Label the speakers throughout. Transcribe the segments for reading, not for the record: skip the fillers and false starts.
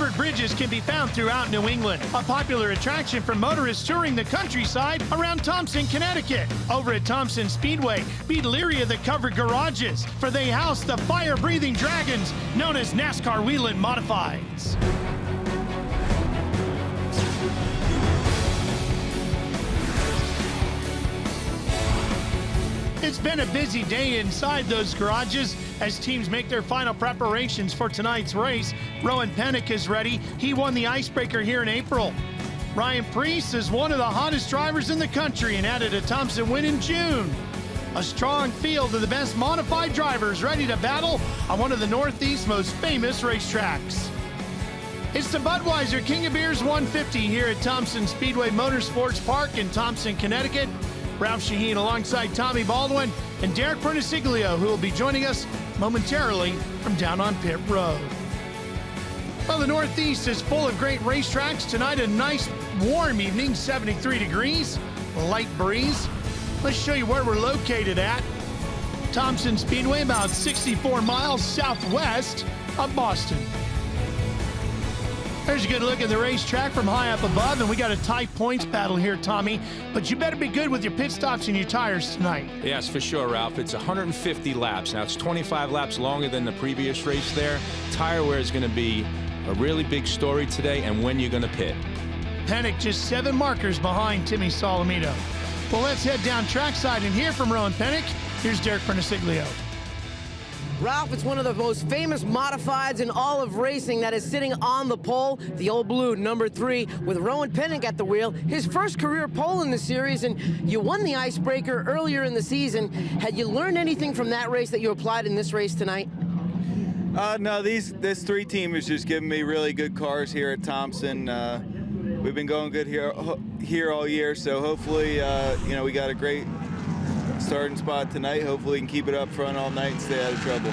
Speaker 1: Covered bridges can be found throughout New England, a popular attraction for motorists touring the countryside around Thompson, Connecticut. Over at Thompson Speedway, be leery of the covered garages, for they house the fire-breathing dragons known as NASCAR Whelen Modifieds. It's been a busy day inside those garages as teams make their final preparations for tonight's race. Rowan Pennick is ready. He won the Icebreaker here in April. Ryan Preece is one of the hottest drivers in the country and added a Thompson win in June. A strong field of the best modified drivers ready to battle on one of the Northeast's most famous racetracks. It's the Budweiser King of Beers 150 here at Thompson Speedway Motorsports Park in Thompson, Connecticut. Ralph Shaheen alongside Tommy Baldwin and Derek Perniciglio, who will be joining us momentarily from down on pit road. Well, the Northeast is full of great racetracks. Tonight, a nice warm evening, 73 degrees, a light breeze. Let's show you where we're located at. Thompson Speedway, about 64 miles southwest of Boston. There's a good look at the racetrack from high up above, and we got a tight points battle here, Tommy. But you better be good with your pit stops and your tires tonight.
Speaker 2: Yes, for sure, Ralph. It's 150 laps. Now, it's 25 laps longer than the previous race there. Tire wear is going to be a really big story today, and when you're going to pit.
Speaker 1: Pennick just 7 markers behind Timmy Solomito. Well, let's head down trackside and hear from Rowan Pennick. Here's Derek Perniciglio.
Speaker 3: Ralph, it's one of the most famous modifieds in all of racing that is sitting on the pole, the Old Blue, number 3, with Rowan Pennick at the wheel. His first career pole in the series, and you won the Icebreaker earlier in the season. Had you learned anything from that race that you applied in this race tonight?
Speaker 4: No, this 3 team is just giving me really good cars here at Thompson. We've been going good here all year, so hopefully, you know, we got a great starting spot tonight. Hopefully we can keep it up front all night and stay out of trouble.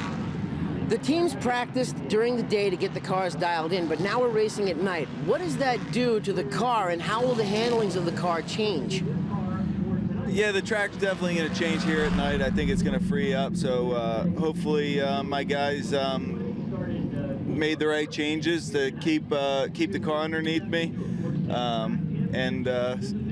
Speaker 3: The teams practiced during the day to get the cars dialed in, but now we're racing at night. What does that do to the car, and how will the handlings of the car change?
Speaker 4: Yeah, the track's definitely going to change here at night. I think it's going to free up, so hopefully my guys made the right changes to keep the car underneath me.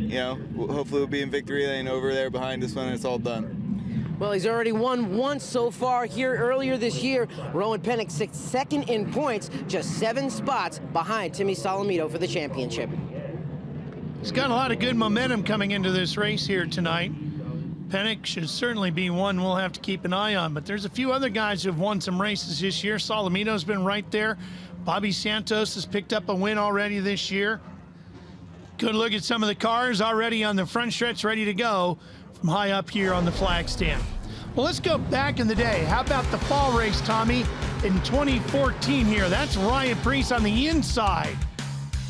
Speaker 4: You know, hopefully we'll be in victory lane over there behind us when it's all done.
Speaker 3: Well, he's already won once so far here earlier this year. Rowan Pennick sits second in points, just 7 spots behind Timmy Solomito for the championship.
Speaker 1: He's got a lot of good momentum coming into this race here tonight. Pennick should certainly be one we'll have to keep an eye on, but there's a few other guys who've won some races this year. Solomito's been right there. Bobby Santos has picked up a win already this year. Good look at some of the cars already on the front stretch, ready to go from high up here on the flag stand. Well, let's go back in the day. How about the fall race, Tommy, in 2014 here? That's Ryan Preece on the inside.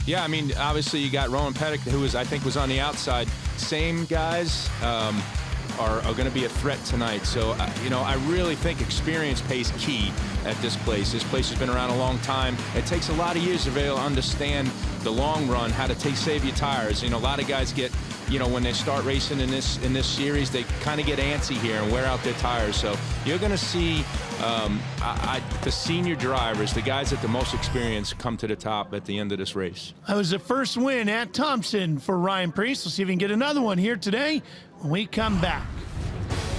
Speaker 2: Yeah, I mean, obviously you got Rowan Pennick, who I think was on the outside. Same guys are going to be a threat tonight. So, you know, I really think experience pays key at this place. This place has been around a long time. It takes a lot of years to be able to understand the long run, how to save your tires. You know, a lot of guys get, you know, when they start racing in this series, they kind of get antsy here and wear out their tires. So you're going to see the senior drivers, the guys at the most experience, come to the top at the end of this race.
Speaker 1: That was the first win at Thompson for Ryan Preece. We'll see if we can get another one here today when we come back.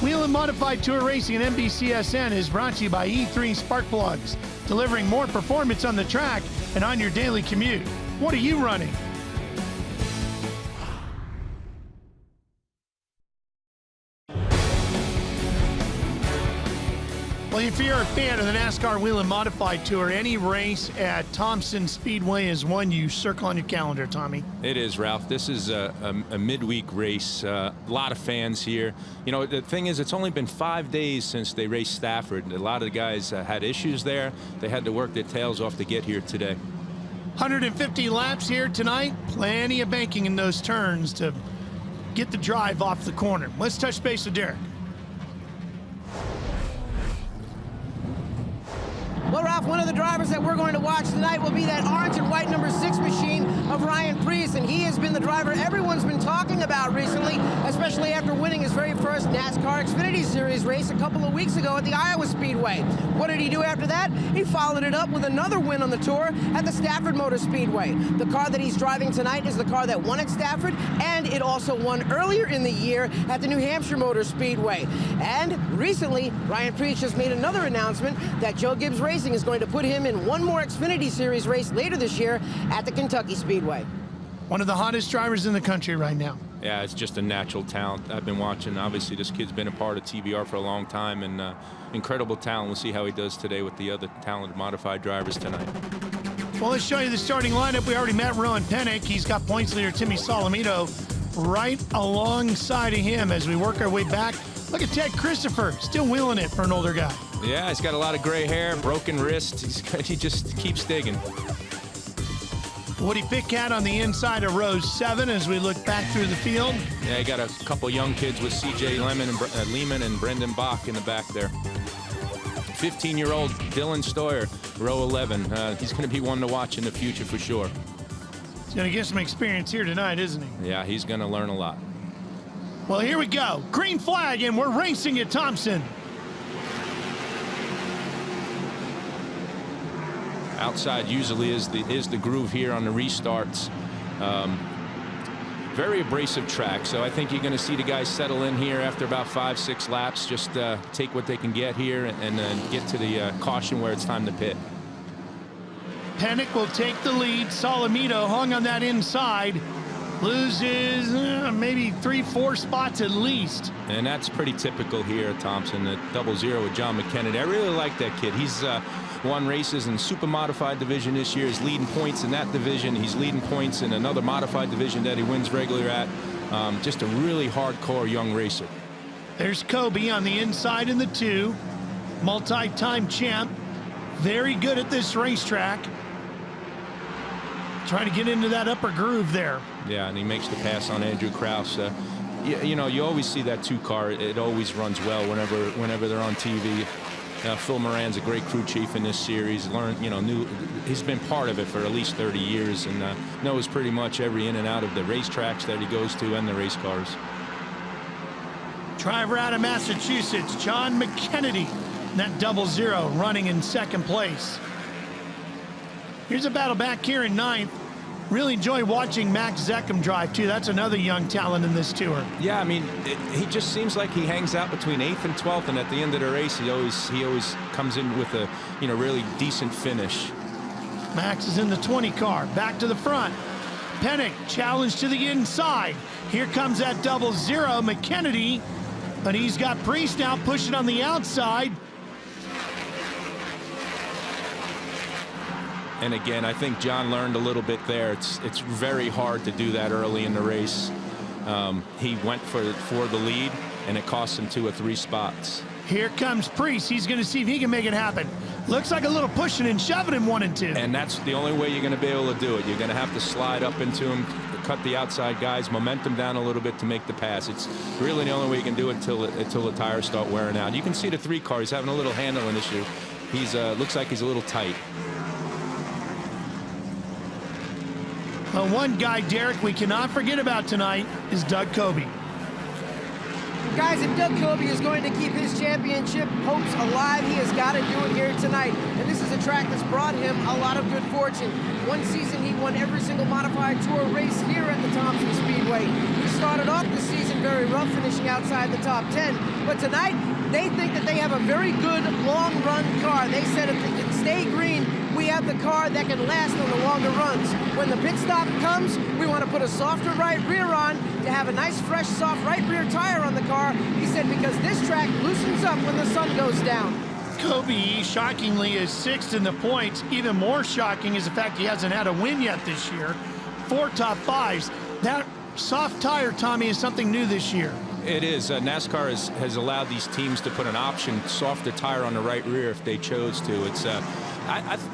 Speaker 1: Whelen Modified Tour Racing and NBCSN is brought to you by E3 Spark Plugs, delivering more performance on the track and on your daily commute. What are you running? Well, if you're a fan of the NASCAR Whelen Modified Tour, any race at Thompson Speedway is one you circle on your calendar, Tommy.
Speaker 2: It is, Ralph. This is a midweek race. A lot of fans here. You know, the thing is, it's only been 5 days since they raced Stafford. A lot of the guys had issues there. They had to work their tails off to get here today.
Speaker 1: 150 laps here tonight. Plenty of banking in those turns to get the drive off the corner. Let's touch base with Derek.
Speaker 3: Well, Ralph, one of the drivers that we're going to watch tonight will be that orange and white number 6 machine of Ryan Preece, and he has been the driver everyone's been talking about recently, especially after winning his very first NASCAR Xfinity Series race a couple of weeks ago at the Iowa Speedway. What did he do after that? He followed it up with another win on the tour at the Stafford Motor Speedway. The car that he's driving tonight is the car that won at Stafford, and it also won earlier in the year at the New Hampshire Motor Speedway. And recently, Ryan Preece just made another announcement that Joe Gibbs Racing is going to put him in one more Xfinity Series race later this year at the Kentucky Speedway.
Speaker 1: One of the hottest drivers in the country right now.
Speaker 2: Yeah, it's just a natural talent. I've been watching. Obviously, this kid's been a part of TBR for a long time, and incredible talent. We'll see how he does today with the other talented modified drivers tonight.
Speaker 1: Well, let's show you the starting lineup. We already met Rowan Pennick. He's got points leader Timmy Solomito right alongside of him as we work our way back. Look at Ted Christopher, still wheeling it for an older guy.
Speaker 2: Yeah, he's got a lot of gray hair, broken wrist. He just keeps digging.
Speaker 1: Woody Pitcat on the inside of row 7 as we look back through the field.
Speaker 2: Yeah, you got a couple young kids with C.J. Lehman and Brendan Bach in the back there. 15-year-old Dylan Stoyer, row 11. He's going to be one to watch in the future for sure.
Speaker 1: He's going to get some experience here tonight, isn't he?
Speaker 2: Yeah, he's going to learn a lot.
Speaker 1: Well, here we go. Green flag, and we're racing at Thompson.
Speaker 2: Outside usually is the groove here on the restarts. Very abrasive track, so I think you're going to see the guys settle in here after about 5-6 laps. Just take what they can get here and get to the caution where it's time to pit.
Speaker 1: Pennick will take the lead. Solomito hung on that inside. Loses maybe 3-4 spots at least.
Speaker 2: And that's pretty typical here at Thompson, the 0-0 with John McKennedy. I really like that kid. He's won races in super modified division this year. He's leading points in that division. He's leading points in another modified division that he wins regularly at. Just a really hardcore young racer.
Speaker 1: There's Kobe on the inside in the 2. Multi-time champ. Very good at this racetrack. Trying to get into that upper groove there.
Speaker 2: Yeah, and he makes the pass on Andrew Krause. You know, you always see that 2 car. It always runs well whenever they're on TV. Phil Moran's a great crew chief in this series. He's been part of it for at least 30 years and knows pretty much every in and out of the racetracks that he goes to and the race cars.
Speaker 1: Driver out of Massachusetts, John McKennedy. That 0-0 running in 2nd place. Here's a battle back here in 9th. Really enjoy watching Max Zeckham drive, too. That's another young talent in this tour.
Speaker 2: Yeah, I mean, he just seems like he hangs out between 8th and 12th, and at the end of the race, he always comes in with a, really decent finish.
Speaker 1: Max is in the 20 car, back to the front. Pennick challenged to the inside. Here comes that 0-0, McKennedy, but he's got Preece now pushing on the outside.
Speaker 2: And again, I think John learned a little bit there. It's very hard to do that early in the race. He went for the lead, and it cost him 2 or 3 spots.
Speaker 1: Here comes Preece. He's going to see if he can make it happen. Looks like a little pushing and shoving in 1 and 2.
Speaker 2: And that's the only way you're going to be able to do it. You're going to have to slide up into him, cut the outside guys, momentum down a little bit to make the pass. It's really the only way you can do it until the tires start wearing out. You can see the 3 car. He's having a little handling issue. He's looks like he's a little tight.
Speaker 1: Well, one guy, Derek, we cannot forget about tonight is Doug Kobe.
Speaker 3: Guys, if Doug Kobe is going to keep his championship hopes alive, he has got to do it here tonight. And this is a track that's brought him a lot of good fortune. One season, he won every single modified tour race here at the Thompson Speedway. He started off the season very rough, finishing outside the top 10. But tonight, they think that they have a very good long-run car. They said if they can stay green, we have the car that can last on the longer runs. When the pit stop comes, we want to put a softer right rear on to have a nice, fresh, soft right rear tire on the car. He said because this track loosens up when the sun goes down.
Speaker 1: Kobe, shockingly, is 6th in the points. Even more shocking is the fact he hasn't had a win yet this year. 4 top 5s. That soft tire, Tommy, is something new this year.
Speaker 2: It is. NASCAR has allowed these teams to put an option, softer tire on the right rear if they chose to. It's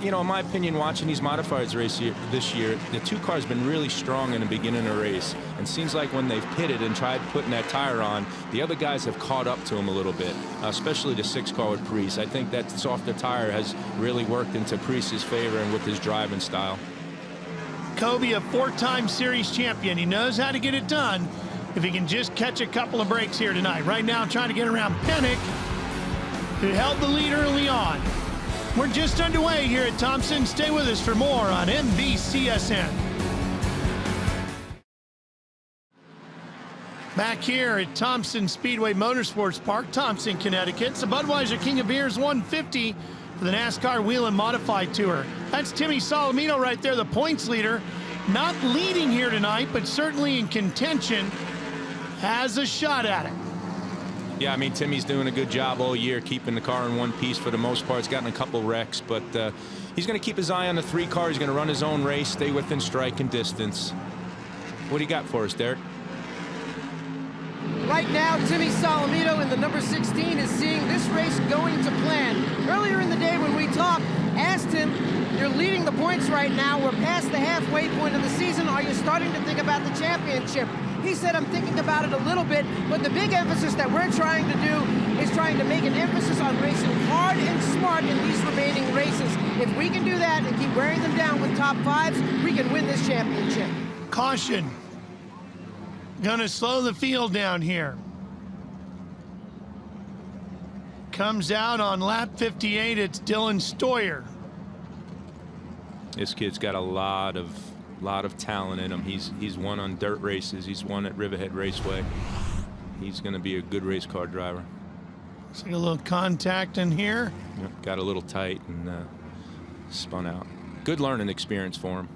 Speaker 2: in my opinion, watching these modifieds race this year, the 2 cars been really strong in the beginning of the race. And seems like when they've pitted and tried putting that tire on, the other guys have caught up to them a little bit, especially the 6 car with Preece. I think that softer tire has really worked into Preece's favor and with his driving style.
Speaker 1: Kobe, a 4-time series champion. He knows how to get it done if he can just catch a couple of breaks here tonight. Right now, trying to get around Pennick, who held the lead early on. We're just underway here at Thompson. Stay with us for more on NBCSN. Back here at Thompson Speedway Motorsports Park, Thompson, Connecticut. It's the Budweiser King of Beers 150 for the NASCAR Whelen Modified Tour. That's Timmy Solomito right there, the points leader. Not leading here tonight, but certainly in contention. Has a shot at it.
Speaker 2: Yeah, I mean, Timmy's doing a good job all year keeping the car in one piece for the most part. He's gotten a couple wrecks, but he's going to keep his eye on the 3 car. He's going to run his own race, stay within striking distance. What do you got for us, Derek?
Speaker 3: Right now, Timmy Solomito in the number 16 is seeing this race going to plan. Earlier in the day when we talked, asked him, you're leading the points right now. We're past the halfway point of the season. Are you starting to think about the championship? He said, I'm thinking about it a little bit, but the big emphasis that we're trying to do is trying to make an emphasis on racing hard and smart in these remaining races. If we can do that and keep wearing them down with top 5s, we can win this championship.
Speaker 1: Caution. Gonna slow the field down here. Comes out on lap 58, it's Dylan Stoyer.
Speaker 2: This kid's got a lot of talent in him. He's won on dirt races. He's won at Riverhead Raceway. He's going to be a good race car driver.
Speaker 1: See a little contact in here.
Speaker 2: Yep, got a little tight and spun out. Good learning experience for him.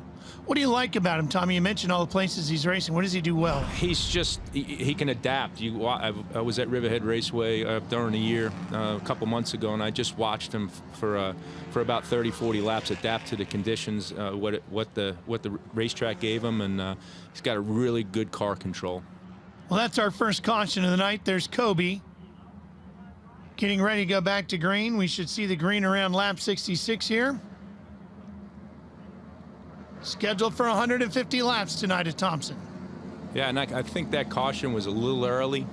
Speaker 1: What do you like about him, Tommy? You mentioned all the places he's racing. What does he do well?
Speaker 2: He's just, he can adapt. I was at Riverhead Raceway during the year a couple months ago, and I just watched him for about 30, 40 laps, adapt to the conditions, what the racetrack gave him, and he's got a really good car control.
Speaker 1: Well, that's our first caution of the night. There's Kobe getting ready to go back to green. We should see the green around lap 66 here. Scheduled for 150 laps tonight at Thompson.
Speaker 2: Yeah, and I think that caution was a little early.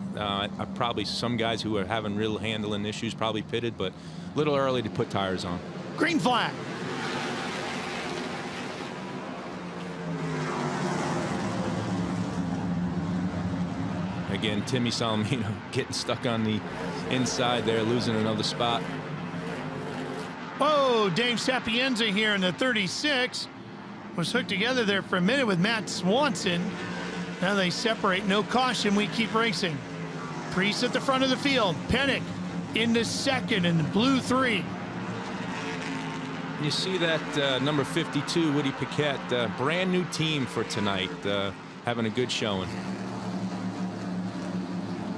Speaker 2: Probably some guys who are having real handling issues probably pitted, but a little early to put tires on.
Speaker 1: Green flag.
Speaker 2: Again, Timmy Solomito getting stuck on the inside there, losing another spot.
Speaker 1: Whoa, Dave Sapienza here in the 36. Was hooked together there for a minute with Matt Swanson. Now they separate. No caution. We keep racing. Priest at the front of the field. Pennick into second in the blue 3.
Speaker 2: You see that number 52, Woody Paquette, brand new team for tonight, having a good showing.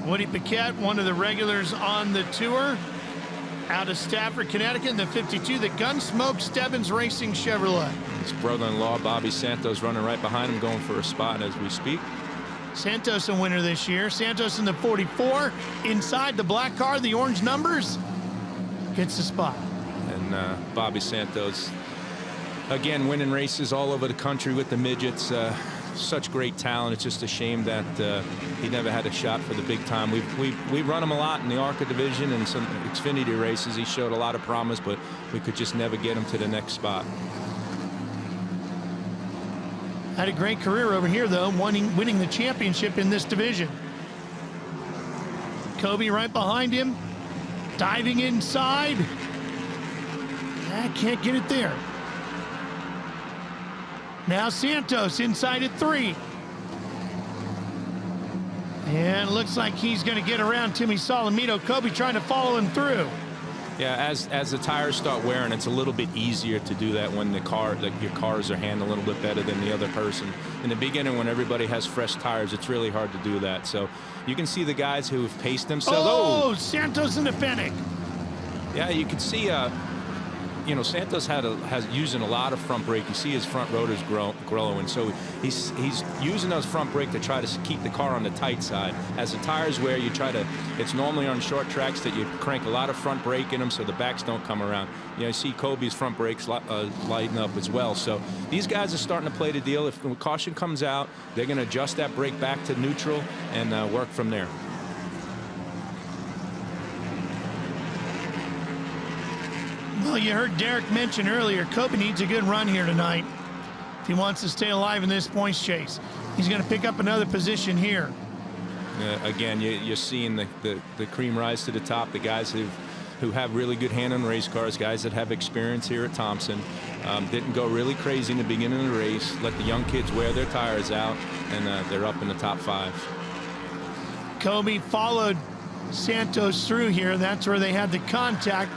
Speaker 1: Woody Paquette, one of the regulars on the tour. Out of Stafford, Connecticut, the 52, the Gunsmoke Stebbins Racing Chevrolet.
Speaker 2: His brother-in-law, Bobby Santos, running right behind him, going for a spot as we speak.
Speaker 1: Santos a winner this year. Santos in the 44. Inside the black car, the orange numbers. Gets the spot.
Speaker 2: And Bobby Santos, again, winning races all over the country with the midgets. Such great talent. It's just a shame that he never had a shot for the big time. We run him a lot in the ARCA division and some Xfinity races. He showed a lot of promise, but we could just never get him to the next spot.
Speaker 1: Had a great career over here, though, winning the championship in this division. Kobe right behind him, diving inside. I can't get it there. Now Santos inside at 3. And it looks like he's going to get around Timmy Solomito. Kobe trying to follow him through.
Speaker 2: Yeah, as the tires start wearing, it's a little bit easier to do that when your cars are handling a little bit better than the other person. In the beginning, when everybody has fresh tires, it's really hard to do that. So you can see the guys who have paced themselves.
Speaker 1: Oh, Santos and the Pennick.
Speaker 2: Yeah, you can see, Santos has using a lot of front brake. You see his front rotors growing, so he's using those front brake to try to keep the car on the tight side. As the tires wear, it's normally on short tracks that you crank a lot of front brake in them so the backs don't come around. You see Kobe's front brakes lighten up as well. So these guys are starting to play the deal. If caution comes out, they're going to adjust that brake back to neutral and work from there. Well,
Speaker 1: you heard Derek mention earlier, Kobe needs a good run here tonight. if he wants to stay alive in this points chase. He's going to pick up another position here.
Speaker 2: Again, you're seeing the cream rise to the top. The guys who have really good hand on race cars, guys that have experience here at Thompson. Didn't go really crazy in the beginning of the race. Let the young kids wear their tires out, and they're up in the top 5.
Speaker 1: Kobe followed Santos through here. That's where they had the contact.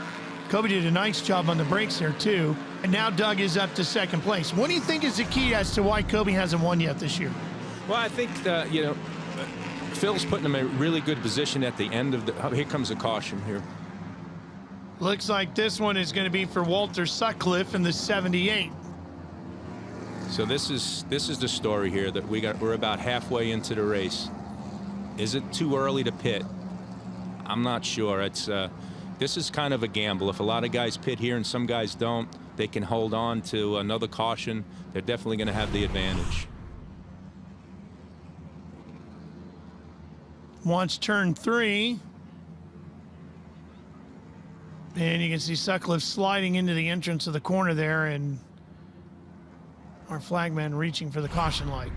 Speaker 1: Kobe did a nice job on the brakes there, too. And now Doug is up to second place. What do you think is the key as to why Kobe hasn't won yet this year?
Speaker 2: Well, I think, Phil's putting him in a really good position at the end of the... Oh, here comes a caution here.
Speaker 1: Looks like this one is going to be for Walter Sutcliffe in the 78.
Speaker 2: So this is the story here that we're about halfway into the race. Is it too early to pit? I'm not sure. This is kind of a gamble. If a lot of guys pit here and some guys don't, they can hold on to another caution. They're definitely going to have the advantage.
Speaker 1: Wants turn 3. And you can see Sutcliffe sliding into the entrance of the corner there, and our flagman reaching for the caution light.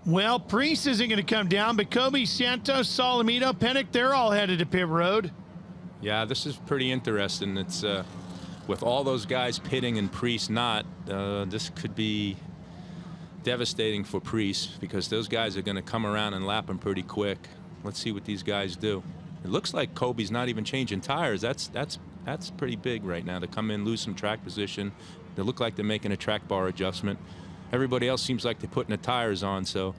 Speaker 1: Well, Priest isn't going to come down, but Kobe, Santos, Solomito, Pennick, they're all headed to pit road.
Speaker 2: Yeah, this is pretty interesting. It's with all those guys pitting and Priest not, this could be devastating for Priest because those guys are going to come around and lap him pretty quick. Let's see what these guys do. It looks like Kobe's not even changing tires. That's pretty big right now to come in, lose some track position. They look like they're making a track bar adjustment. Everybody else seems like they're putting the tires on, so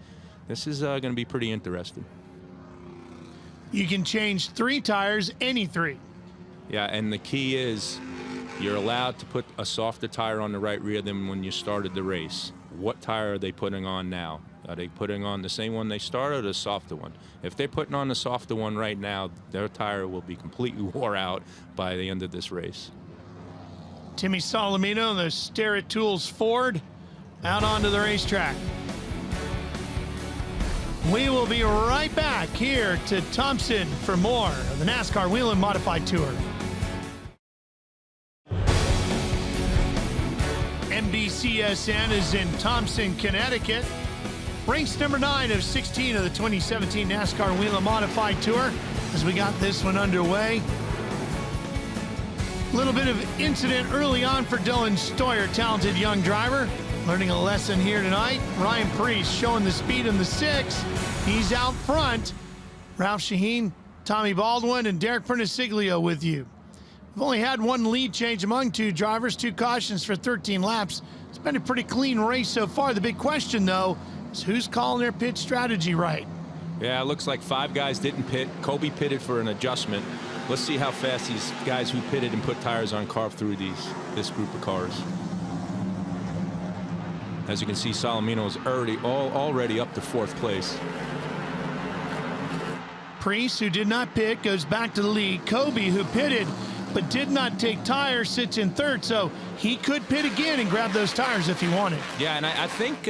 Speaker 2: this is going to be pretty interesting.
Speaker 1: You can change 3 tires, any 3.
Speaker 2: Yeah, and the key is you're allowed to put a softer tire on the right rear than when you started the race. What tire are they putting on now? Are they putting on the same one they started or the softer one? If they're putting on the softer one right now, their tire will be completely wore out by the end of this race.
Speaker 1: Timmy Solomito, the Starrett Tools Ford, out onto the racetrack. We will be right back here to Thompson for more of the NASCAR Whelen Modified Tour. NBCSN is in Thompson, Connecticut. Race number 9 of 16 of the 2017 NASCAR Whelen Modified Tour as we got this one underway. A little bit of incident early on for Dylan Stoyer, talented young driver. Learning a lesson here tonight. Ryan Priest showing the speed in the 6. He's out front. Ralph Shaheen, Tommy Baldwin, and Derek Perniciglio with you. We've only had 1 lead change among 2 drivers, 2 cautions for 13 laps. It's been a pretty clean race so far. The big question, though, is who's calling their pit strategy right?
Speaker 2: Yeah, it looks like 5 guys didn't pit. Kobe pitted for an adjustment. Let's see how fast these guys who pitted and put tires on carve through this group of cars. As you can see, Solomino is already up to 4th place.
Speaker 1: Priest, who did not pit, goes back to the lead. Kobe, who pitted but did not take tires, sits in 3rd, so he could pit again and grab those tires if he wanted.
Speaker 2: Yeah, and I think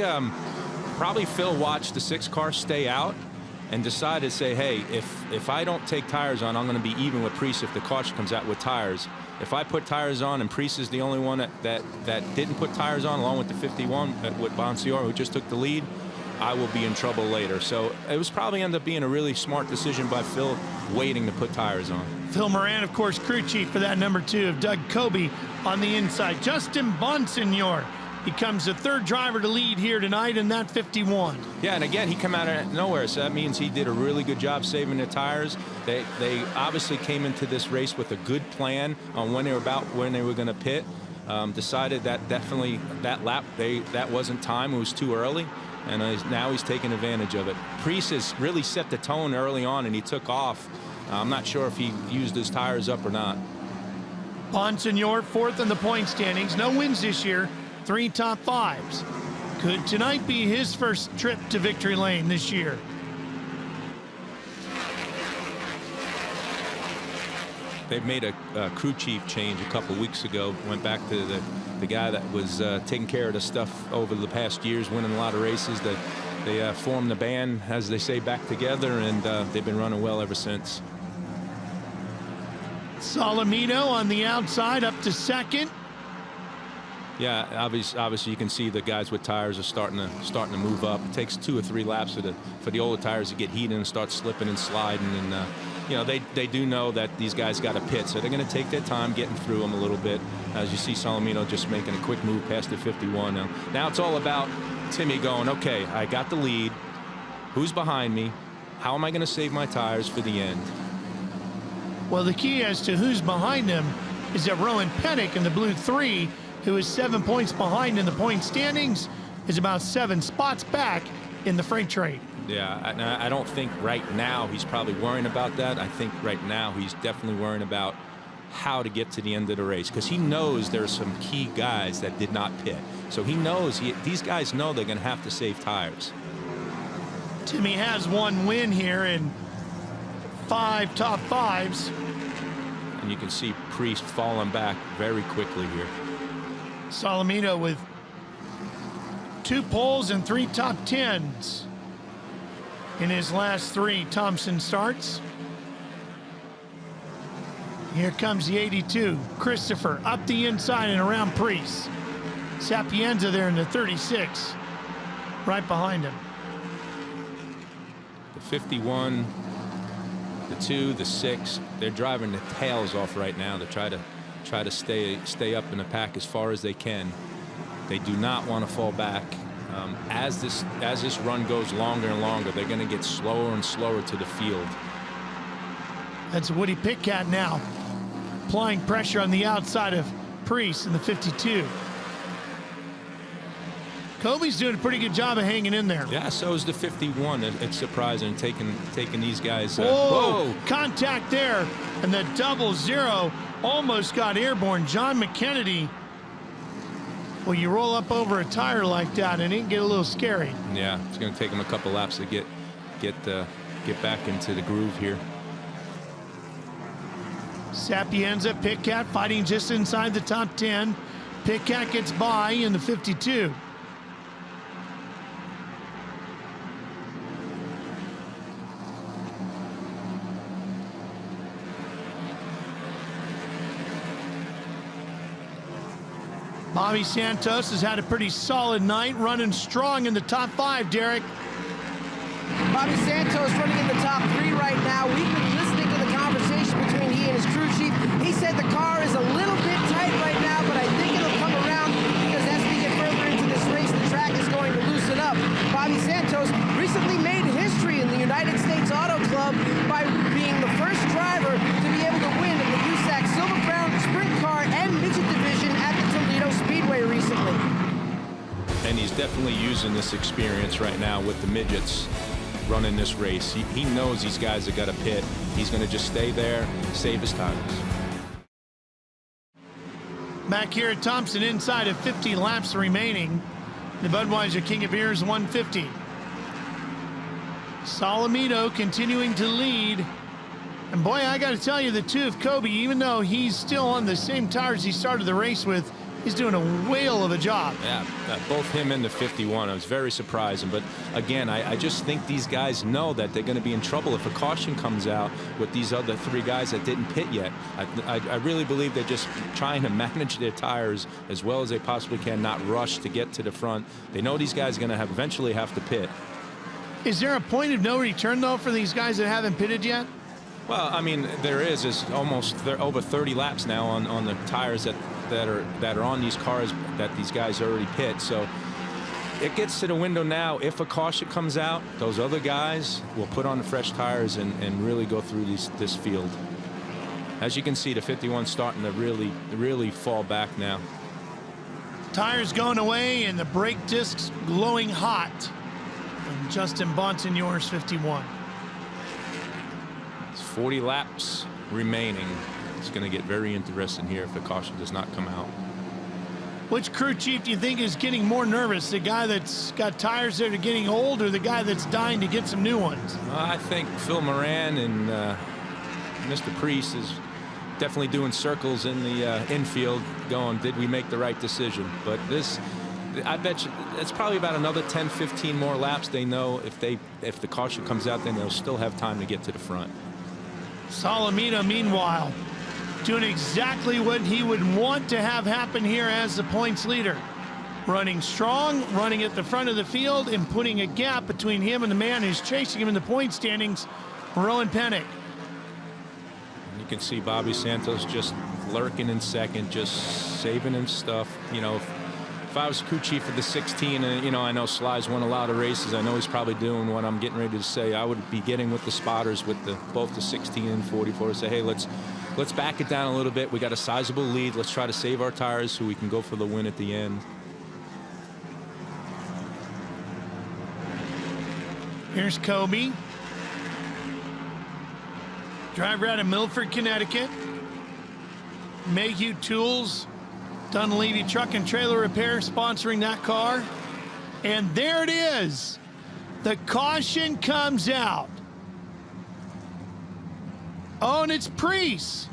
Speaker 2: probably Phil watched the 6 car stay out and decided to say, hey, if I don't take tires on, I'm going to be even with Priest if the caution comes out with tires. If I put tires on and Priest is the only one that didn't put tires on, along with the 51 with Bonsior, who just took the lead, I will be in trouble later. So it was probably ended up being a really smart decision by Phil, waiting to put tires on.
Speaker 1: Phil Moran, of course, crew chief for that number 2 of Doug Kobe on the inside. Justin Bonsignor becomes the 3rd driver to lead here tonight in that 51.
Speaker 2: Yeah, and again, he came out of nowhere, so that means he did a really good job saving the tires. They obviously came into this race with a good plan on when they were going to pit. Decided that definitely that lap that wasn't time. It was too early, and now he's taking advantage of it. Priest has really set the tone early on, and he took off. I'm not sure if he used his tires up or not.
Speaker 1: Bonsignor 4th in the point standings. No wins this year. 3 top 5s. Could tonight be his first trip to victory lane this year?
Speaker 2: They've made a crew chief change a couple weeks ago. Went back to the guy that was taking care of the stuff over the past years, winning a lot of races. They formed the band, as they say, back together, and they've been running well ever since.
Speaker 1: Solomito on the outside, up to 2nd.
Speaker 2: Yeah, obviously you can see the guys with tires are starting to move up. It takes 2 or 3 laps for the older tires to get heated and start slipping and sliding. And you know, they do know that these guys got to pit, so they're going to take their time getting through them a little bit. As you see, Solomino just making a quick move past the 51. Now it's all about Timmy going, okay, I got the lead. Who's behind me? How am I going to save my tires for the end?
Speaker 1: Well, the key as to who's behind him is that Rowan Pennick in the blue 3, who is 7 points behind in the point standings, is about 7 spots back in the freight train.
Speaker 2: Yeah, I don't think right now he's probably worrying about that. I think right now he's definitely worrying about how to get to the end of the race, because he knows there's some key guys that did not pit. So he knows these guys know they're going to have to save tires.
Speaker 1: Timmy has 1 win here in 5 top 5s.
Speaker 2: And you can see Priest falling back very quickly here.
Speaker 1: Solomino with 2 poles and 3 top 10s in his last 3 Thompson starts. Here comes the 82. Christopher up the inside and around Priest. Sapienza there in the 36, right behind him.
Speaker 2: The 51, the 2, the 6, they're driving the tails off right now to try to stay up in the pack as far as they can. They do not want to fall back. As this run goes longer and longer, they're going to get slower and slower to the field.
Speaker 1: That's Woody Pitcat now, applying pressure on the outside of Priest in the 52. Kobe's doing a pretty good job of hanging in there.
Speaker 2: Yeah, so is the 51. It's surprising taking these guys.
Speaker 1: Whoa, contact there, and the 00 almost got airborne. John McKennedy. Well, you roll up over a tire like that, and it can get a little scary.
Speaker 2: Yeah, it's going to take him a couple laps to get back into the groove here.
Speaker 1: Sapienza, Pitcat fighting just inside the top 10. Pitcat gets by in the 52. Bobby Santos has had a pretty solid night, running strong in the top 5, Derek.
Speaker 3: Bobby Santos running in the top 3 right now. We've been listening to the conversation between he and his crew chief. He said the car is a little bit tight right now, but I think it'll come around because as we get further into this race, the track is going to loosen up. Bobby Santos recently made history in the United States Auto Club by being the first driver to be able to win in the USAC Silver Crown Sprint Car and Midget Division at the Toledo Speedway recently.
Speaker 2: And he's definitely using this experience right now with the midgets running this race. He knows these guys have got to pit. He's going to just stay there, save his tires.
Speaker 1: Back here at Thompson, inside of 50 laps remaining. The Budweiser King of Beers 150. Solomino continuing to lead. And boy, I got to tell you, the 2 of Kobe, even though he's still on the same tires he started the race with, he's doing a whale of a job.
Speaker 2: Yeah, both him and the 51. I was very surprising. But again, I just think these guys know that they're going to be in trouble if a caution comes out with these other 3 guys that didn't pit yet. I really believe they're just trying to manage their tires as well as they possibly can, not rush to get to the front. They know these guys are going to eventually have to pit.
Speaker 1: Is there a point of no return, though, for these guys that haven't pitted yet?
Speaker 2: Well, I mean, there is. It's almost over 30 laps now on the tires that are on these cars that these guys already pit. So it gets to the window now. If a caution comes out, those other guys will put on the fresh tires and really go through this field. As you can see, the 51 starting to really fall back now.
Speaker 1: Tires going away and the brake discs glowing hot. And Justin Bonsignore's 51.
Speaker 2: It's 40 laps remaining. It's going to get very interesting here if the caution does not come out.
Speaker 1: Which crew chief do you think is getting more nervous? The guy that's got tires that are getting old, or the guy that's dying to get some new ones?
Speaker 2: I think Phil Moran and Mr. Priest is definitely doing circles in the infield going, did we make the right decision? But this, I bet you it's probably about another 10-15 more laps. They know if the caution comes out, then they'll still have time to get to the front.
Speaker 1: Solomino, meanwhile, doing exactly what he would want to have happen here as the points leader. Running strong, running at the front of the field, and putting a gap between him and the man who's chasing him in the point standings, Rowan Pennick.
Speaker 2: You can see Bobby Santos just lurking in second, just saving him stuff. You know, if I was crew chief of the 16, and you know, I know Sly's won a lot of races, I know he's probably doing what I'm getting ready to say. I would be getting with the spotters with both the 16 and 44 to say, hey, let's back it down a little bit. We got a sizable lead. Let's try to save our tires so we can go for the win at the end.
Speaker 1: Here's Kobe. Driver out of Milford, Connecticut. Mayhew Tools, Dunleavy Truck and Trailer Repair sponsoring that car. And there it is. The caution comes out. Oh, and it's Priest.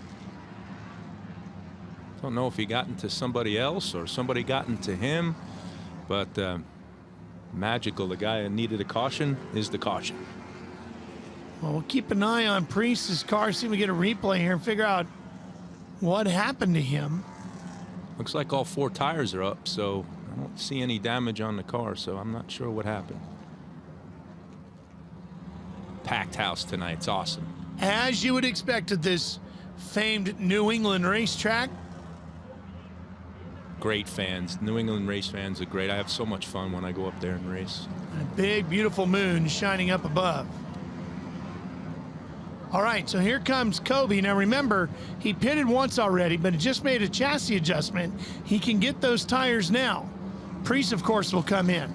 Speaker 2: Don't know if he got into somebody else or somebody got into him, but magical. The guy that needed a caution is the caution.
Speaker 1: Well, we'll keep an eye on Priest's car, see if we get a replay here and figure out what happened to him.
Speaker 2: Looks like all 4 tires are up, so I don't see any damage on the car, so I'm not sure what happened. Packed house tonight. It's awesome.
Speaker 1: As you would expect at this famed New England racetrack.
Speaker 2: Great fans. New England race fans are great. I have so much fun when I go up there and race.
Speaker 1: A big, beautiful moon shining up above. All right, so here comes Kobe. Now remember, he pitted once already, but it just made a chassis adjustment. He can get those tires now. Priest, of course, will come in.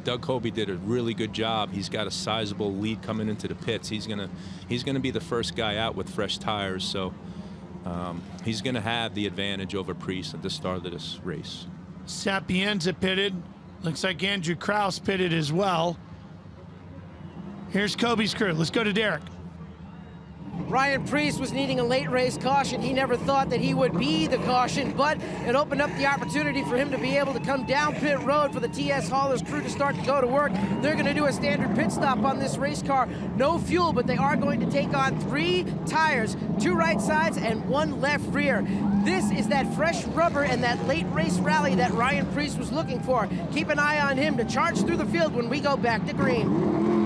Speaker 2: Doug Kobe did a really good job. He's got a sizable lead coming into the pits. He's gonna be the first guy out with fresh tires, so he's gonna have the advantage over Priest at the start of this race.
Speaker 1: Sapienza pitted. Looks like Andrew Krause pitted as well. Here's Kobe's crew. Let's go to Derek.
Speaker 3: Ryan Priest was needing a late race caution. He never thought that he would be the caution, but it opened up the opportunity for him to be able to come down pit road for the TS Haulers crew to start to go to work. They're going to do a standard pit stop on this race car. No fuel, but they are going to take on 3 tires, 2 right sides and 1 left rear. This is that fresh rubber and that late race rally that Ryan Priest was looking for. Keep an eye on him to charge through the field when we go back to green.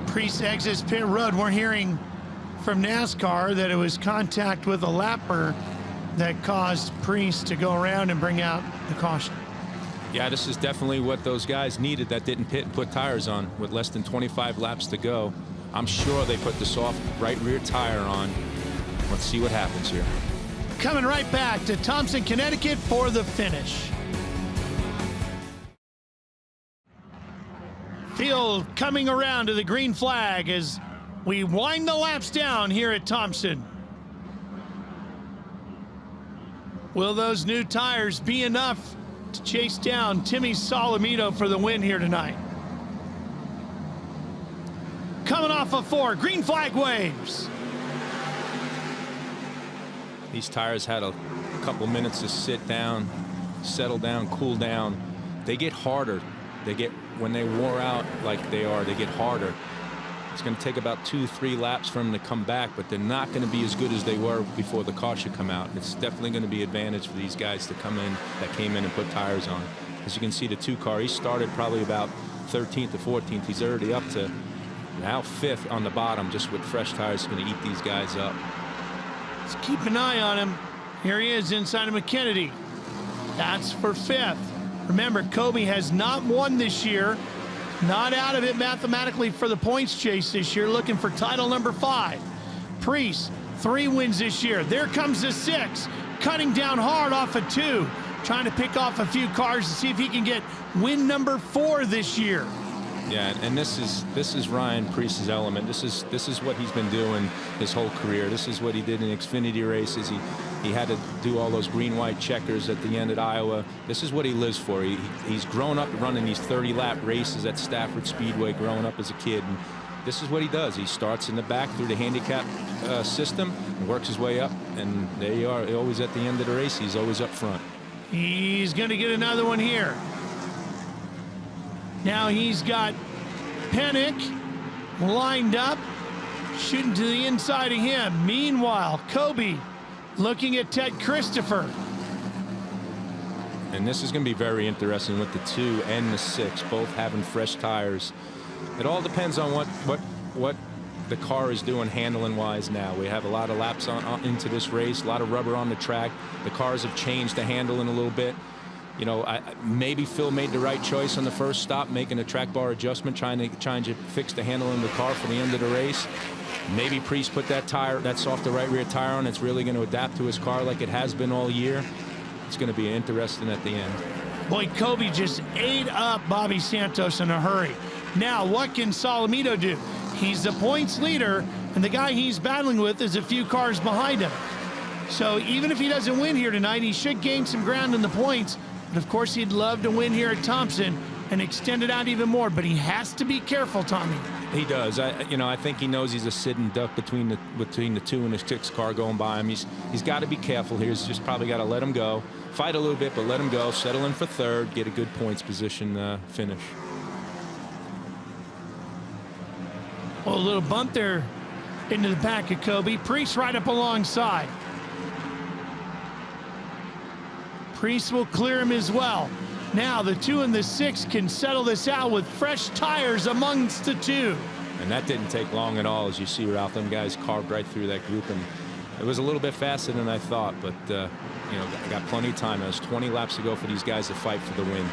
Speaker 1: Priest exits pit road. We're hearing from NASCAR that it was contact with a lapper that caused Priest to go around and bring out the caution.
Speaker 2: Yeah, this is definitely what those guys needed that didn't pit and put tires on with less than 25 laps to go. I'm sure they put the soft right rear tire on. Let's see what happens here.
Speaker 1: Coming right back to Thompson, Connecticut for the finish. Field coming around to the green flag as we wind the laps down here at Thompson. Will those new tires be enough to chase down Timmy Solomito for the win here tonight? Coming off of 4, green flag waves.
Speaker 2: These tires had a couple minutes to sit down, settle down, cool down. They get harder. When they wore out like they are, they get harder. It's going to take about 2-3 laps for them to come back, but they're not going to be as good as they were before the caution come out. It's definitely going to be an advantage for these guys to come in that came in and put tires on. As you can see, the 2 car, he started probably about 13th or 14th. He's already up to now 5th on the bottom, just with fresh tires. Going to eat these guys up.
Speaker 1: Let's keep an eye on him. Here he is inside of McKennedy. That's for 5th. Remember, Kobe has not won this year. Not out of it mathematically for the points chase this year, looking for title number 5. Priest, 3 wins this year. There comes the 6, cutting down hard off of 2, trying to pick off a few cars to see if he can get win number 4 this year.
Speaker 2: Yeah, and this is Ryan Priest's element. This is what he's been doing his whole career. This is what he did in Xfinity races. He had to do all those green-white checkers at the end at Iowa. This is what he lives for. He's grown up running these 30-lap races at Stafford Speedway, growing up as a kid. And this is what he does. He starts in the back through the handicap system and works his way up. And there you are, always at the end of the race. He's always up front.
Speaker 1: He's going to get another one here. Now he's got Pennick lined up. shooting to the inside of him. Meanwhile, Kobe looking at Ted Christopher.
Speaker 2: And this is going to be very interesting with the 2 and the 6 both having fresh tires. It all depends on what the car is doing handling wise now. We have a lot of laps into this race, a lot of rubber on the track. The cars have changed the handling a little bit. You know, maybe Phil made the right choice on the first stop, making a track bar adjustment, trying to fix the handling of the car for the end of the race. Maybe Priest put that softer right rear tire on. It's really going to adapt to his car like it has been all year. It's going to be interesting at the end.
Speaker 1: Boy, Kobe just ate up Bobby Santos in a hurry. Now, what can Solomito do? He's the points leader, and the guy he's battling with is a few cars behind him. So even if he doesn't win here tonight, he should gain some ground in the points. But of course, he'd love to win here at Thompson and extend it out even more. But he has to be careful, Tommy.
Speaker 2: He does. I think he knows he's a sitting duck between the 2 and the 6 car going by him. He's got to be careful here. He's just probably got to let him go, fight a little bit, but let him go, settle in for 3rd, get a good points position finish.
Speaker 1: Well, a little bump there into the back of Kobe. Priest right up alongside. Priest will clear him as well. Now the 2 and the 6 can settle this out with fresh tires amongst the 2.
Speaker 2: And that didn't take long at all. As you see, Ralph, them guys carved right through that group, and it was a little bit faster than I thought, but you know, I got plenty of time. There's 20 laps to go for these guys to fight for the win.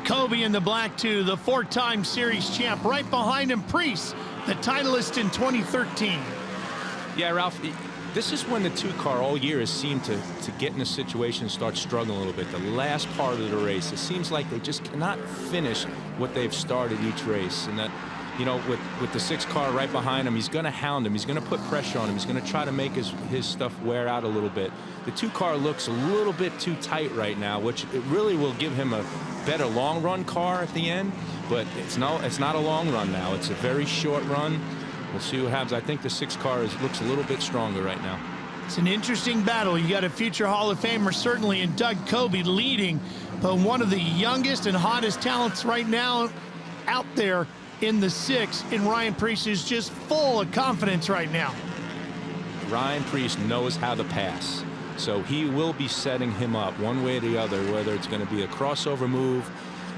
Speaker 1: Kobe in the black 2, the 4-time series champ. Right behind him, Priest, the titleist in 2013.
Speaker 2: Yeah, Ralph, this is when the 2 car all year has seemed to get in a situation and start struggling a little bit. The last part of the race, it seems like they just cannot finish what they've started each race. And that, you know, with the 6 car right behind him, he's going to hound him. He's going to put pressure on him. He's going to try to make his stuff wear out a little bit. The 2 car looks a little bit too tight right now, which it really will give him a better long run car at the end. But it's not a long run now. It's a very short run. We'll see what happens. I think the 6 car looks a little bit stronger right now.
Speaker 1: It's an interesting battle. You got a future Hall of Famer certainly in Doug Kobe leading, but one of the youngest and hottest talents right now out there in the 6 in Ryan Priest is just full of confidence right now.
Speaker 2: Ryan Priest knows how to pass, so he will be setting him up one way or the other, whether it's going to be a crossover move,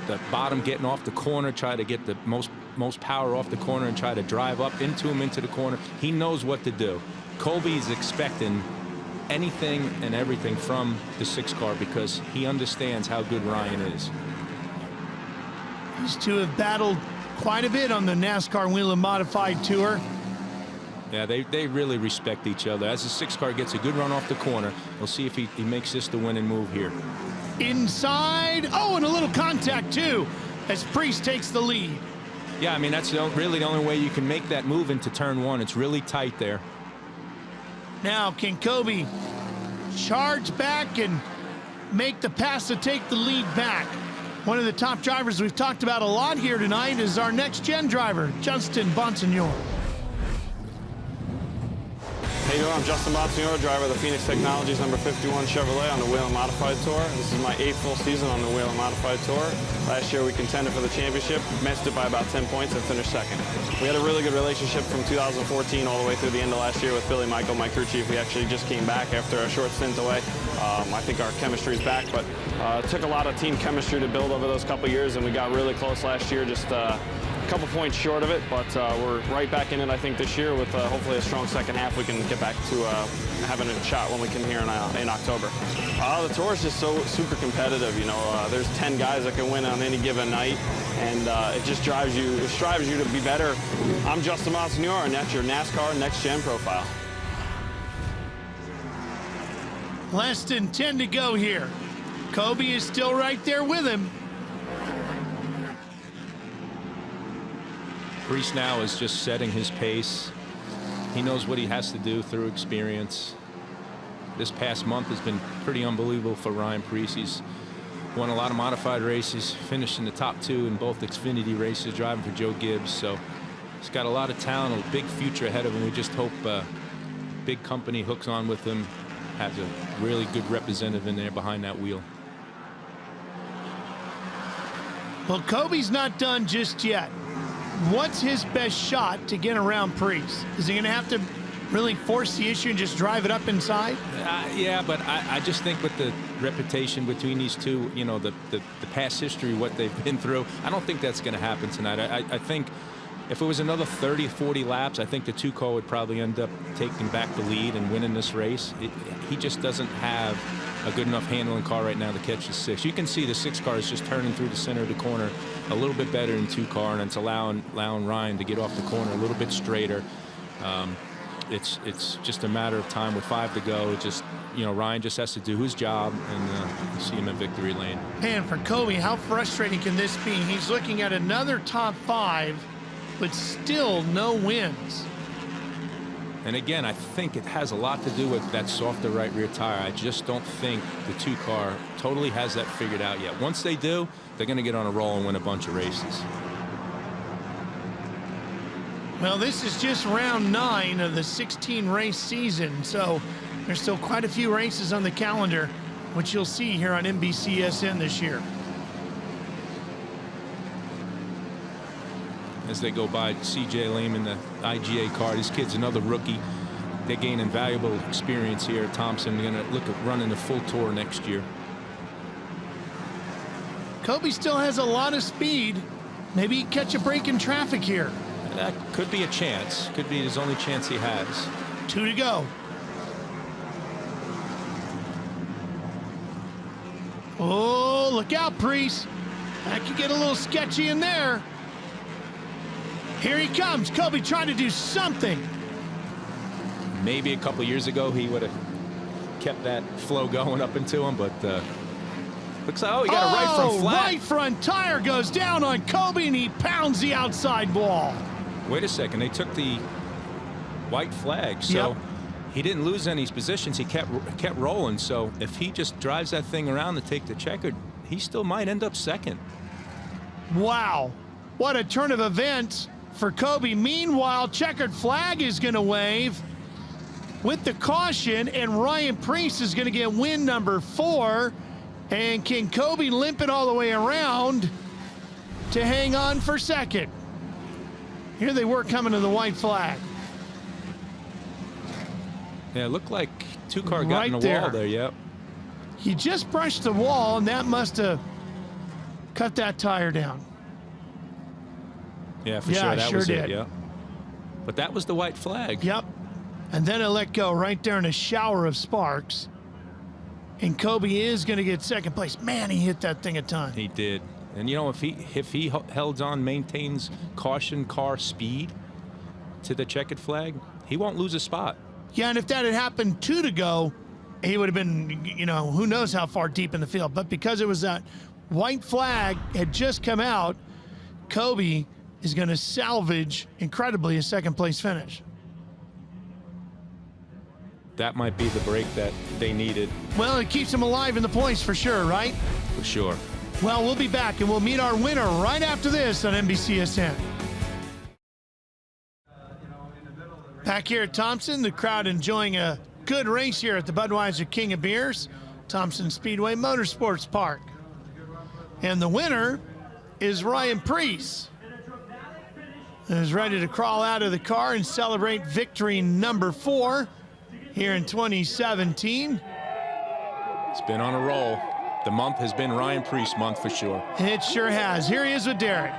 Speaker 2: the bottom getting off the corner, try to get the most power off the corner and try to drive up into him into the corner. He knows what to do. Kobe's expecting anything and everything from the 6 car because he understands how good Ryan is.
Speaker 1: These 2 have battled quite a bit on the NASCAR Whelen Modified Tour.
Speaker 2: Yeah, they really respect each other. As the 6 car gets a good run off the corner, we'll see if he makes this the winning move here.
Speaker 1: Inside. Oh, and a little contact too as Priest takes the lead.
Speaker 2: Yeah, I mean, that's really the only way you can make that move into turn 1. It's really tight there.
Speaker 1: Now, can Kobe charge back and make the pass to take the lead back? One of the top drivers we've talked about a lot here tonight is our next-gen driver, Justin Bonsignore.
Speaker 5: How you doing? I'm Justin Bonsignore, driver of the Phoenix Technologies number 51 Chevrolet on the Whelen Modified Tour. This is my 8th full season on the Whelen Modified Tour. Last year we contended for the championship, missed it by about 10 points and finished 2nd. We had a really good relationship from 2014 all the way through the end of last year with Billy Michael, my crew chief. We actually just came back after a short stint away. I think our chemistry is back, but it took a lot of team chemistry to build over those couple years, and we got really close last year, just a couple points short of it, but we're right back in it, I think, this year with hopefully a strong second half. We can get back to having a shot when we can here in October. The tour is just so super competitive. You know, there's 10 guys that can win on any given night, and it just strives you to be better. I'm Justin Bonsignore, and that's your NASCAR Next Gen profile.
Speaker 1: Less than 10 to go here. Kobe is still right there with him.
Speaker 2: Priest now is just setting his pace. He knows what he has to do through experience. This past month has been pretty unbelievable for Ryan Priest. He's won a lot of modified races, finished in the top 2 in both Xfinity races, driving for Joe Gibbs. So he's got a lot of talent, a big future ahead of him. We just hope big company hooks on with him, has a really good representative in there behind that wheel.
Speaker 1: Well, Kobe's not done just yet. what's his best shot to get around Priest? Is he going to have to really force the issue and just drive it up inside?
Speaker 2: Yeah, but I just think with the reputation between these two, you know, the past history, what they've been through, I don't think that's going to happen tonight. I think if it was another 30, 40 laps, I think the 2-car would probably end up taking back the lead and winning this race. He just doesn't have a good enough handling car right now to catch the 6. You can see the 6-car is just turning through the center of the corner a little bit better than 2-car, and it's allowing Ryan to get off the corner a little bit straighter. It's just a matter of time with 5 to go. Just, you know, Ryan just has to do his job, and you see him in victory lane.
Speaker 1: Man, for Kobe, how frustrating can this be? He's looking at another top 5, but still no wins.
Speaker 2: And again, I think it has a lot to do with that softer right rear tire. I just don't think the 2-car totally has that figured out yet. Once they do, they're going to get on a roll and win a bunch of races.
Speaker 1: Well, this is just round 9 of the 16-race season, so there's still quite a few races on the calendar, which you'll see here on NBCSN this year.
Speaker 2: As they go by C.J. Lehman, the IGA car. This kid's another rookie. They're gaining valuable experience here at Thompson. They're going to look at running the full tour next year.
Speaker 1: Kobe still has a lot of speed. Maybe he'd catch a break in traffic here.
Speaker 2: That could be a chance. Could be his only chance he has.
Speaker 1: 2 to go. Oh, look out, Priest. That could get a little sketchy in there. Here he comes. Kobe trying to do something.
Speaker 2: Maybe a couple years ago he would have kept that flow going up into him, but looks like, oh, he got a right front flat.
Speaker 1: Right front tire goes down on Kobe, and he pounds the outside wall.
Speaker 2: Wait a second. They took the white flag, so he didn't lose any positions. He kept rolling. So if he just drives that thing around to take the checkered, he still might end up second.
Speaker 1: Wow. What a turn of events for Kobe. Meanwhile, checkered flag is going to wave with the caution, and Ryan Priest is going to get win number 4. And can Kobe limp it all the way around to hang on for second? Here they were coming to the white flag.
Speaker 2: Yeah, it looked like 2-car got in the wall there, yep.
Speaker 1: He just brushed the wall, and that must have cut that tire down.
Speaker 2: Yeah, for sure. That was it, yeah. But that was the white flag.
Speaker 1: Yep. And then it let go right there in a shower of sparks. And Kobe is going to get second place. Man, he hit that thing a ton.
Speaker 2: He did. And, you know, if he held on, maintains caution car speed to the checkered flag, he won't lose a spot.
Speaker 1: Yeah, and if that had happened 2 to go, he would have been, you know, who knows how far deep in the field. But because it was that white flag had just come out, Kobe is going to salvage, incredibly, a second-place finish.
Speaker 2: That might be the break that they needed.
Speaker 1: Well, it keeps him alive in the points for sure, right?
Speaker 2: For sure.
Speaker 1: Well, we'll be back, and we'll meet our winner right after this on NBCSN. Back here at Thompson, the crowd enjoying a good race here at the Budweiser King of Beers, Thompson Speedway Motorsports Park. And the winner is Ryan Priest, who's ready to crawl out of the car and celebrate victory number 4 here in 2017.
Speaker 2: It's been on a roll. The month has been Ryan Priest month for sure.
Speaker 1: It sure has. Here he is with Derek.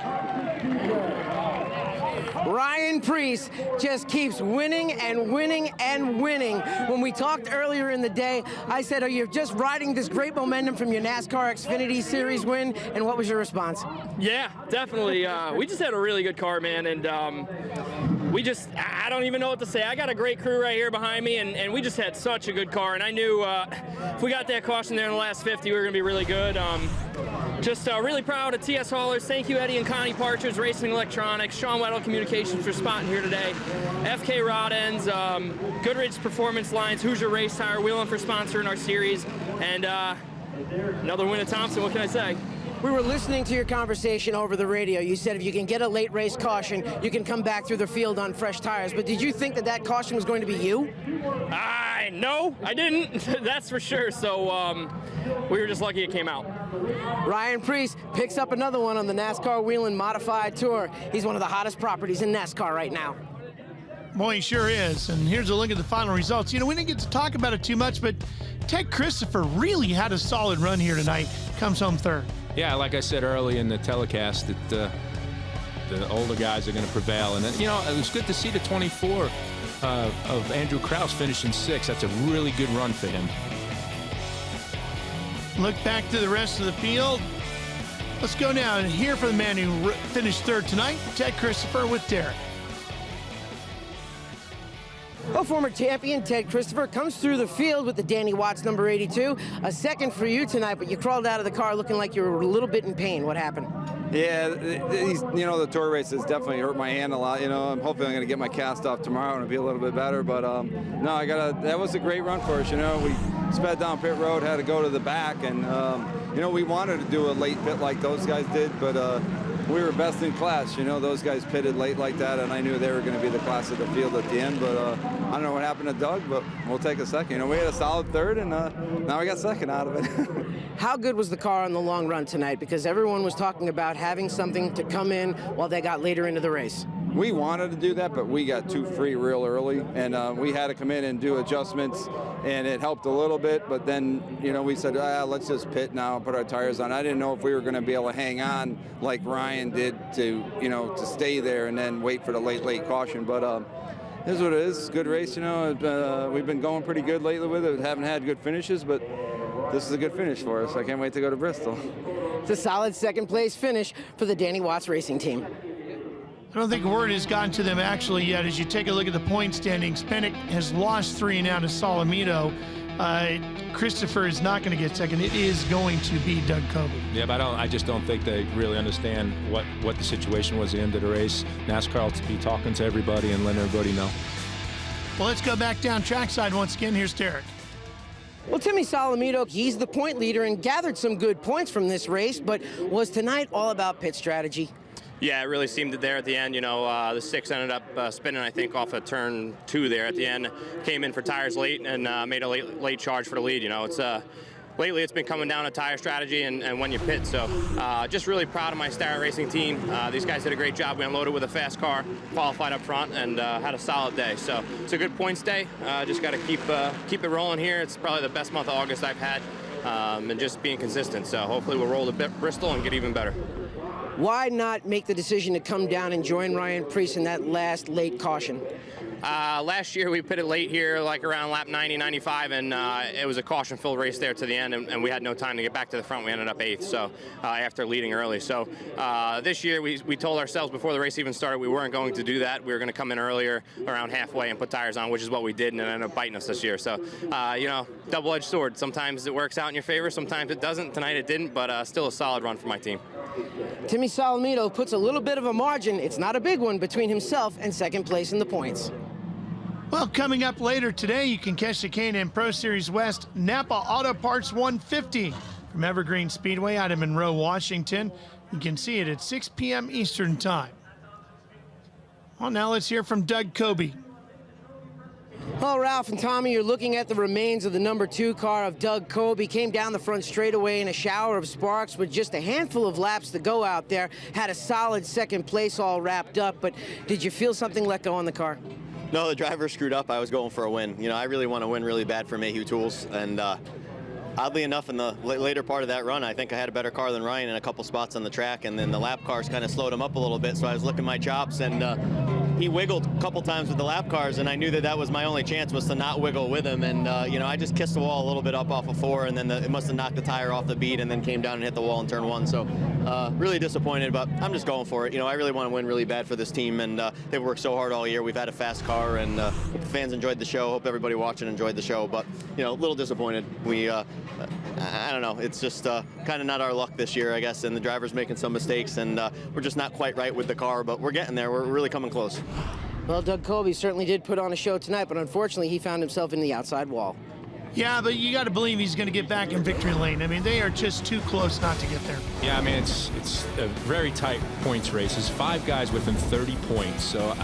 Speaker 3: Ryan Priest just keeps winning and winning and winning. When we talked earlier in the day, I said, are you just riding this great momentum from your NASCAR Xfinity Series win? And what was your response?
Speaker 6: Yeah, definitely. We just had a really good car, man, and I don't even know what to say. I got a great crew right here behind me, and we just had such a good car, and I knew if we got that caution there in the last 50, we were going to be really good. Just really proud of TS Haulers. Thank you, Eddie and Connie Partridge, Racing Electronics, Sean Weddle Communications for spotting here today, FK Rod Ends, Goodrich Performance Lines, Hoosier Race Tire, Whelen for sponsoring our series, and another win at Thompson. What can I say?
Speaker 3: We were listening to your conversation over the radio. You said if you can get a late race caution, you can come back through the field on fresh tires. But did you think that that caution was going to be you?
Speaker 6: No, I didn't. That's for sure. So we were just lucky it came out.
Speaker 3: Ryan Preece picks up another one on the NASCAR Whelen Modified Tour. He's one of the hottest properties in NASCAR right now.
Speaker 1: Boy, he sure is. And here's a look at the final results. You know, we didn't get to talk about it too much, but Ted Christopher really had a solid run here tonight. Comes home third.
Speaker 2: Yeah, like I said early in the telecast, that the older guys are going to prevail. And, you know, it was good to see the 24 of Andrew Kraus finishing 6th. That's a really good run for him.
Speaker 1: Look back to the rest of the field. Let's go now and hear from the man who finished third tonight, Ted Christopher with Derek.
Speaker 3: Well, former champion Ted Christopher comes through the field with the Danny Watts number 82. A second for you tonight, but you crawled out of the car looking like you were a little bit in pain. What happened?
Speaker 7: Yeah, you know, the tour race has definitely hurt my hand a lot. You know, I'm hoping I'm going to get my cast off tomorrow and it'll be a little bit better. But no, that was a great run for us. You know, we sped down pit road, had to go to the back, and you know, we wanted to do a late pit like those guys did, but we were best in class. You know, those guys pitted late like that, and I knew they were going to be the class of the field at the end. But I don't know what happened to Doug, but we'll take a second. You know, we had a solid third, and now we got second out of it.
Speaker 3: How good was the car on the long run tonight? Because everyone was talking about having something to come in while they got later into the race.
Speaker 7: We wanted to do that, but we got too free real early, and we had to come in and do adjustments, and it helped a little bit. But then, you know, we said, let's just pit now and put our tires on. I didn't know if we were going to be able to hang on like Ryan did to, you know, to stay there and then wait for the late caution. But it is what it is. It's a good race, you know. We've been going pretty good lately with it. Haven't had good finishes, but this is a good finish for us. I can't wait to go to Bristol.
Speaker 3: It's a solid second place finish for the Danny Watts Racing Team.
Speaker 1: I don't think word has gotten to them actually yet. As you take a look at the point standings, Pennick has lost 3 now to Solomito. Christopher is not going to get second. It is going to be Doug Coby.
Speaker 2: Yeah, but I just don't think they really understand what the situation was at the end of the race. NASCAR will be talking to everybody and letting everybody know.
Speaker 1: Well, let's go back down trackside once again. Here's Derek.
Speaker 3: Well, Timmy Solomito, he's the point leader and gathered some good points from this race, but was tonight all about pit strategy?
Speaker 6: Yeah, it really seemed it there at the end. You know, the 6 ended up spinning, I think, off of turn 2 there at the end. Came in for tires late and made a late charge for the lead. You know, it's lately it's been coming down to tire strategy and when you pit. So just really proud of my Starrett Racing team. These guys did a great job. We unloaded with a fast car, qualified up front, and had a solid day. So it's a good points day. Just got to keep it rolling here. It's probably the best month of August I've had, and just being consistent. So hopefully we'll roll to Bristol and get even better.
Speaker 3: Why not make the decision to come down and join Ryan Preece in that last late caution?
Speaker 6: Last year we pitted late here, like around lap 90, 95, and it was a caution-filled race there to the end, and we had no time to get back to the front. We ended up 8th, so after leading early. So this year we told ourselves before the race even started we weren't going to do that. We were going to come in earlier, around halfway, and put tires on, which is what we did, and it ended up biting us this year. So, you know, double-edged sword. Sometimes it works out in your favor, sometimes it doesn't. Tonight it didn't, but still a solid run for my team.
Speaker 3: Timmy Solomito puts a little bit of a margin, it's not a big one, between himself and second place in the points.
Speaker 1: Well, coming up later today, you can catch the K&N Pro Series West Napa Auto Parts 150 from Evergreen Speedway out of Monroe, Washington. You can see it at 6 p.m. Eastern Time. Well, now let's hear from Doug Coby.
Speaker 3: Well, Ralph and Tommy, you're looking at the remains of the number 2 car of Doug Coby. Came down the front straightaway in a shower of sparks with just a handful of laps to go out there. Had a solid second place all wrapped up, but did you feel something let go on the car?
Speaker 8: No, the driver screwed up. I was going for a win. You know, I really want to win really bad for Mayhew Tools, and oddly enough, in the later part of that run, I think I had a better car than Ryan in a couple spots on the track, and then the lap cars kind of slowed him up a little bit, so I was looking my chops, and he wiggled a couple times with the lap cars, and I knew that was my only chance was to not wiggle with him, and you know, I just kissed the wall a little bit up off of 4, and then it must have knocked the tire off the bead and then came down and hit the wall in turn 1, so really disappointed, but I'm just going for it. You know, I really want to win really bad for this team, and they've worked so hard all year. We've had a fast car, and hope the fans enjoyed the show. Hope everybody watching enjoyed the show, but you know, a little disappointed. We I don't know, it's just kind of not our luck this year, I guess, and the driver's making some mistakes, and we're just not quite right with the car, but we're getting there. We're really coming close.
Speaker 3: Well, Doug Coby certainly did put on a show tonight, but unfortunately he found himself in the outside wall.
Speaker 1: Yeah, but you got to believe he's going to get back in victory lane. I mean, they are just too close not to get there.
Speaker 2: Yeah, I mean, it's a very tight points race. There's 5 guys within 30 points, so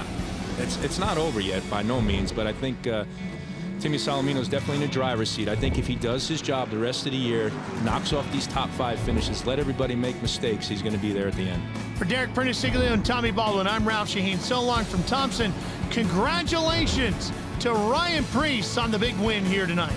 Speaker 2: it's not over yet by no means. But I think Timmy Solomino's definitely in the driver's seat. I think if he does his job the rest of the year, knocks off these top 5 finishes, let everybody make mistakes, he's going to be there at the end.
Speaker 1: For Derek Prentice-Siglio and Tommy Baldwin, I'm Ralph Shaheen. So long from Thompson. Congratulations to Ryan Preece on the big win here tonight.